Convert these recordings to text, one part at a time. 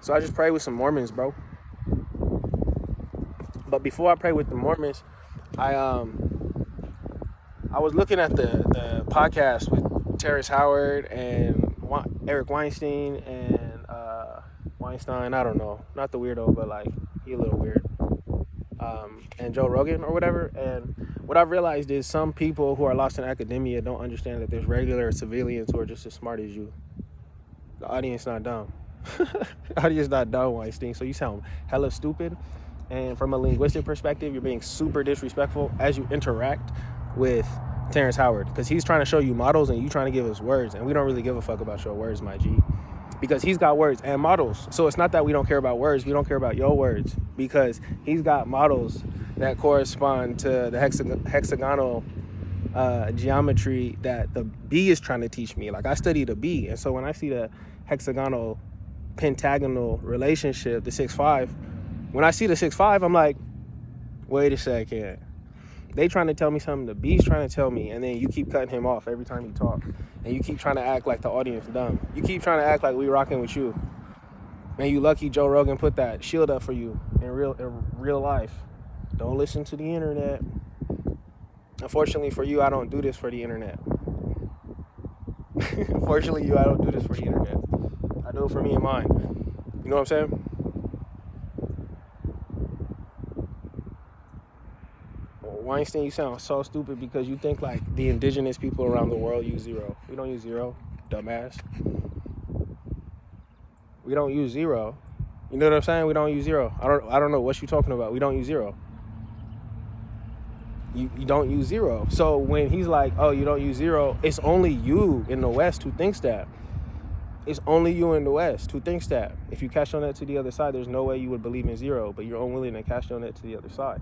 So I just pray with some Mormons, bro. But before I pray with the Mormons, I was looking at the podcast with Terrence Howard and Eric Weinstein and Weinstein. I don't know, not the weirdo, but like he a little weird. And Joe Rogan or whatever. And what I've realized is some people who are lost in academia don't understand that there's regular civilians who are just as smart as you. The audience not dumb. The audience not dumb, Weinstein. So you sound hella stupid. And from a linguistic perspective, you're being super disrespectful as you interact with Terrence Howard, because he's trying to show you models and you trying to give us words, and we don't really give a fuck about your words, my G, because he's got words and models. So it's not that we don't care about words, we don't care about your words, because he's got models that correspond to the hexagonal geometry that the B is trying to teach me. Like I studied a B, and so when I see the hexagonal pentagonal relationship, the 6-5, when I see the 6-5, I'm like, wait a second. They trying to tell me something the B's trying to tell me, and then you keep cutting him off every time you talk. And you keep trying to act like the audience dumb. You keep trying to act like we rocking with you. Man, you lucky Joe Rogan put that shield up for you in real life. Don't listen to the internet. Unfortunately for you, I don't do this for the internet. Unfortunately, I don't do this for the internet. I do it for me and mine. You know what I'm saying? Weinstein, you sound so stupid because you think like the indigenous people around the world use zero. We don't use zero, dumbass. We don't use zero. You know what I'm saying? We don't use zero. I don't know what you're talking about. We don't use zero. You don't use zero. So when he's like, oh, you don't use zero, it's only you in the West who thinks that. It's only you in the West who thinks that. If you catch on that to the other side, there's no way you would believe in zero, but you're unwilling to catch on that to the other side.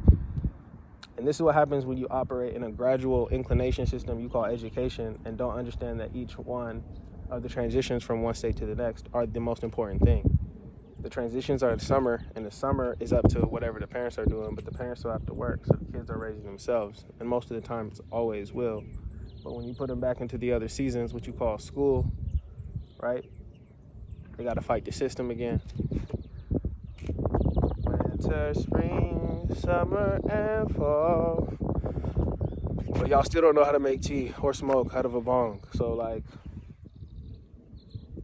And this is what happens when you operate in a gradual inclination system you call education and don't understand that each one of the transitions from one state to the next are the most important thing. The transitions are the summer, and the summer is up to whatever the parents are doing, but the parents still have to work, so the kids are raising themselves. And most of the time, it's always will. But when you put them back into the other seasons, what you call school, right? They got to fight the system again. Winter, spring, summer, and fall. But y'all still don't know how to make tea or smoke out of a bong. So, like,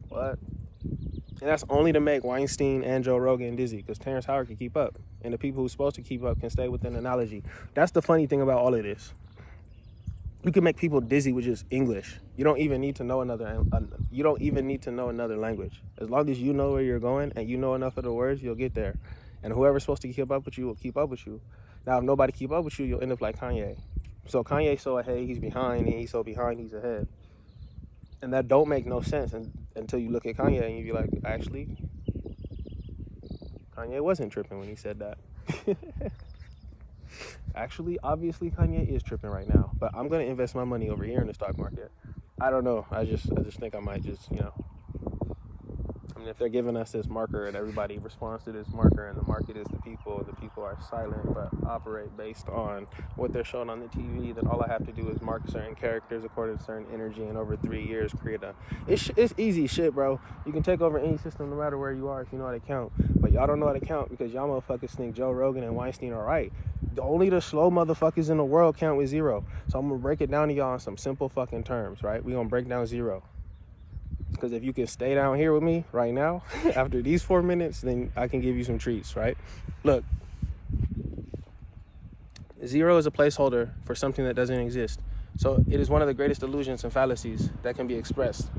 what? And that's only to make Weinstein and Joe Rogan dizzy, because Terrence Howard can keep up. And the people who's supposed to keep up can stay within analogy. That's the funny thing about all of this. You can make people dizzy with just English. You don't even need to know another language. As long as you know where you're going and you know enough of the words, you'll get there. And whoever's supposed to keep up with you will keep up with you. Now, if nobody keep up with you, you'll end up like Kanye. So Kanye's so ahead, he's behind, and he's so behind, he's ahead. And that don't make no sense until you look at Kanye and you be like, actually, Kanye wasn't tripping when he said that. Actually, obviously, Kanye is tripping right now. But I'm going to invest my money over here in the stock market. I don't know. I just think I might just, I mean, if they're giving us this marker and everybody responds to this marker and the market is the people are silent but operate based on what they're showing on the TV, then all I have to do is mark certain characters according to certain energy, and over 3 years create it's easy shit, bro. You can take over any system no matter where you are if you know how to count. But y'all don't know how to count because y'all motherfuckers think Joe Rogan and Weinstein are right. Only the slow motherfuckers in the world count with zero. So I'm gonna break it down to y'all in some simple fucking terms, right? We gonna break down zero. Because if you can stay down here with me right now, after these 4 minutes, then I can give you some treats, right? Look, zero is a placeholder for something that doesn't exist. So it is one of the greatest illusions and fallacies that can be expressed.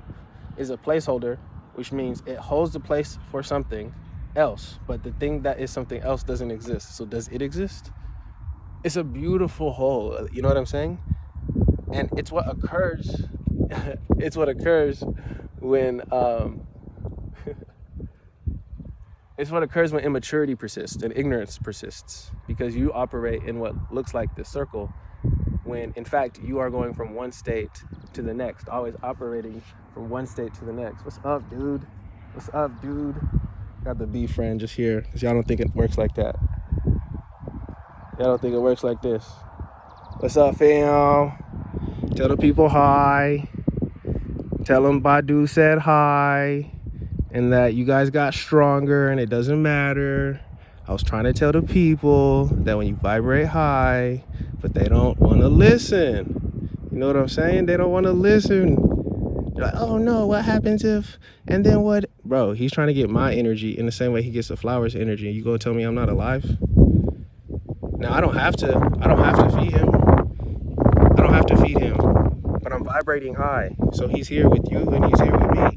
It's a placeholder, which means it holds the place for something else, but the thing that is something else doesn't exist. So does it exist? It's a beautiful whole, you know what I'm saying? And it's what occurs, when it's what occurs when immaturity persists and ignorance persists, because you operate in what looks like this circle when in fact you are going from one state to the next, always operating from one state to the next. What's up, dude? Got the B friend just here because y'all don't think it works like that. Y'all don't think it works like this. What's up, fam? Tell the people hi. Tell them Badu said hi. and that you guys got stronger and it doesn't matter. I was trying to tell the people that when you vibrate high, but they don't want to listen. You know what I'm saying? They don't want to listen. They're like, oh no, what happens if, and then what? Bro, he's trying to get my energy in the same way he gets the flower's energy. You gonna tell me I'm not alive? Now, I don't have to feed him. I don't have to feed him, but I'm vibrating high. So he's here with you and he's here with me.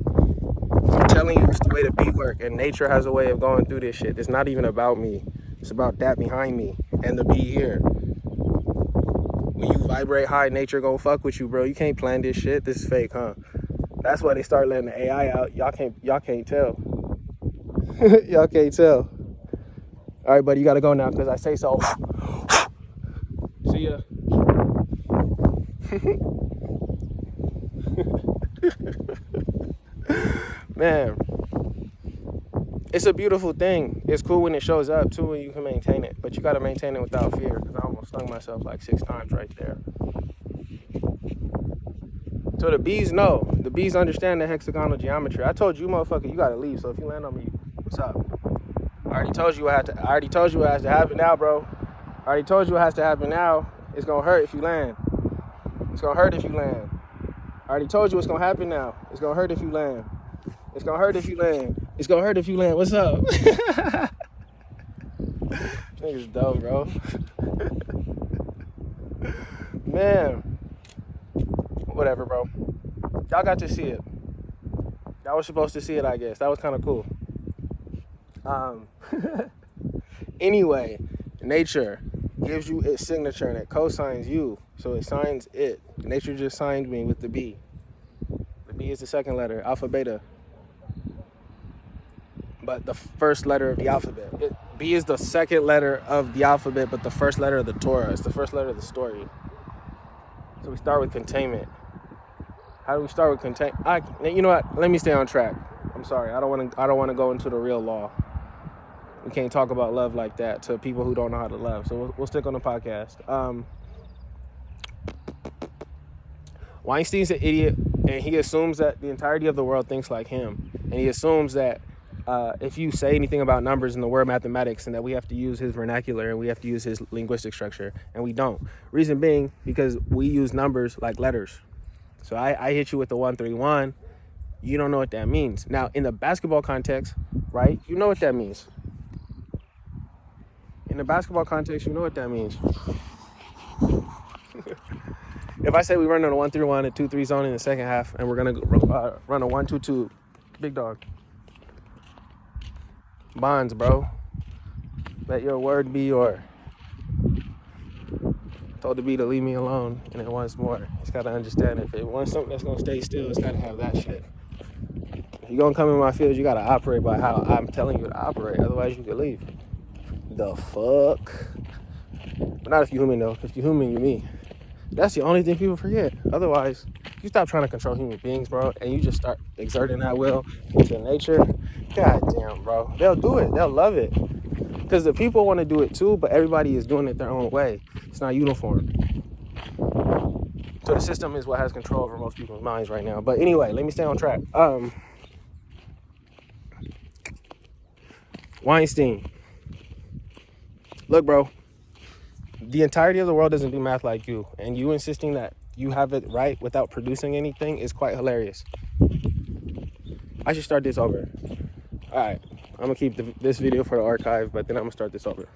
I'm telling you, it's the way the beat work, and nature has a way of going through this shit. It's not even about me. It's about that behind me and the beat here. When you vibrate high, nature gonna fuck with you, bro. You can't plan this shit. This is fake, huh? That's why they start letting the AI out. Y'all can't tell. Y'all can't tell. All right, buddy, you gotta go now because I say so. See ya. Man, it's a beautiful thing. It's cool when it shows up too and you can maintain it, but you gotta maintain it without fear, because I almost stung myself like 6 times right there. So the bees know. The bees understand the hexagonal geometry. I told you, motherfucker, you gotta leave. So if you land on me, what's up? I already told you what has to happen now, bro. I already told you what has to happen now. It's gonna hurt if you land. It's gonna hurt if you land. I already told you what's gonna happen now. It's gonna hurt if you land. It's gonna hurt if you land. It's gonna hurt if you land. What's up? Niggas dumb, bro. Man. Whatever, bro. Y'all got to see it. Y'all was supposed to see it, I guess. That was kind of cool. Anyway, nature gives you its signature and it co-signs you. So it signs it. Nature just signed me with the B. The B is the second letter, alpha, beta. But the first letter of the alphabet. B is the second letter of the alphabet, but the first letter of the Torah. It's the first letter of the story. So we start with containment. How do we start with containment? You know what? Let me stay on track. I'm sorry. I don't want to go into the real law. We can't talk about love like that to people who don't know how to love. So we'll stick on the podcast. Weinstein's an idiot, and he assumes that the entirety of the world thinks like him. And he assumes that if you say anything about numbers in the word mathematics, and that we have to use his vernacular and we have to use his linguistic structure, and we don't. Reason being, because we use numbers like letters. So I hit you with the 131. You don't know what that means. Now, in the basketball context, right, you know what that means. In the basketball context, you know what that means. If I say we run on a 1-3-1, a 2-3 zone in the second half, and we're going to run a 1-2-2, big dog. Bonds, bro. Let your word be your. Told the bee to leave me alone, and then once more, it's got to understand if it wants something that's going to stay still, it's got to have that shit. If you're going to come in my field, you got to operate by how I'm telling you to operate. Otherwise, you could leave. The fuck? But not if you're human, though. If you're human, you're me. That's the only thing people forget. Otherwise, you stop trying to control human beings, bro, and you just start exerting that will into nature. God damn, bro. They'll do it. They'll love it. Because the people want to do it too, but everybody is doing it their own way. It's not uniform. So the system is what has control over most people's minds right now. But anyway, let me stay on track. Weinstein. Look, bro. The entirety of the world doesn't do math like you. And you insisting that you have it right without producing anything is quite hilarious. I should start this over. All right. I'm going to keep this video for the archive, but then I'm going to start this over.